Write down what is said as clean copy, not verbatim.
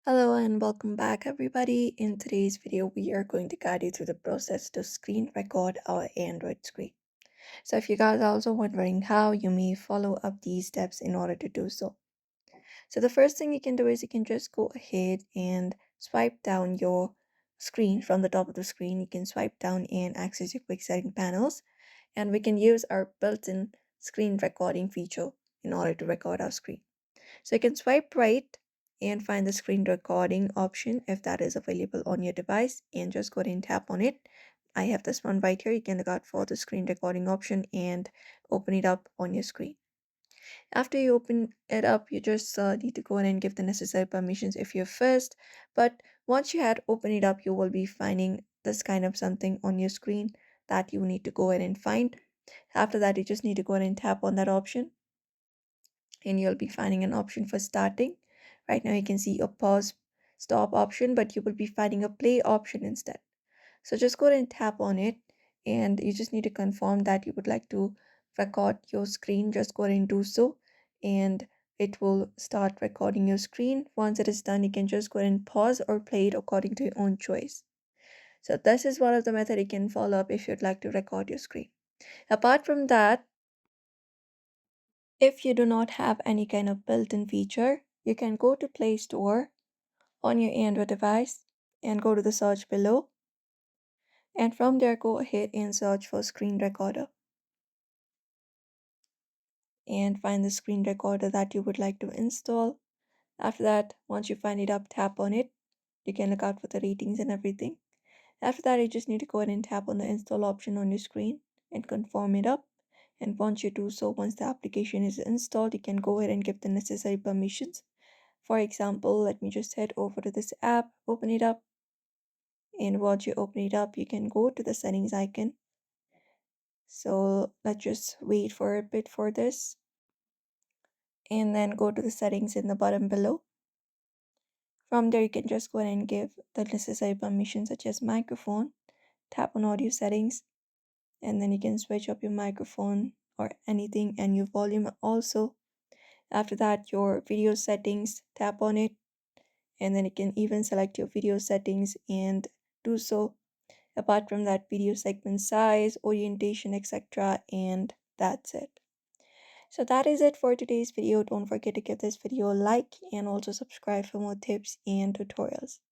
Hello and welcome back everybody. In today's video, we are going to guide you through the process to screen record our Android screen. So if you guys are also wondering how, you may follow up these steps in order to do so. So the first thing you can do is you can just go ahead and swipe down your screen from the top of the screen. You can swipe down and access your quick setting panels, and we can use our built-in screen recording feature in order to record our screen. So you can swipe right and find the screen recording option if that is available on your device, and just go ahead and tap on it. I have this one right here. You can look out for the screen recording option and open it up on your screen. After you open it up, you just need to go ahead and give the necessary permissions if you're first. But once you had opened it up, you will be finding this kind of something on your screen that you need to go ahead and find. After that, you just need to go ahead and tap on that option, and you'll be finding an option for starting. Right now you can see a pause stop option, but you will be finding a play option instead. So just go ahead and tap on it, and you just need to confirm that you would like to record your screen. Just go ahead and do so, and it will start recording your screen. Once it is done, you can just go ahead and pause or play it according to your own choice. So this is one of the method you can follow up if you'd like to record your screen. Apart from that, if you do not have any kind of built-in feature, you can go to Play Store on your Android device and go to the search below. And from there, go ahead and search for screen recorder and find the screen recorder that you would like to install. After that, once you find it up, tap on it. You can look out for the ratings and everything. After that, you just need to go ahead and tap on the install option on your screen and confirm it up. And once you do so, once the application is installed, you can go ahead and give the necessary permissions. For example, let me just head over to this app, open it up, and once you open it up, you can go to the settings icon. So let's just wait for a bit for this, and then go to the settings in the bottom below. From there, you can just go ahead and give the necessary permissions such as microphone, tap on audio settings, and then you can switch up your microphone or anything, and your volume also. After that, your video settings, tap on it, and then you can even select your video settings and do so. Apart from that, video segment size, orientation, etc., and that's it. So that is it for today's video. Don't forget to give this video a like and also subscribe for more tips and tutorials.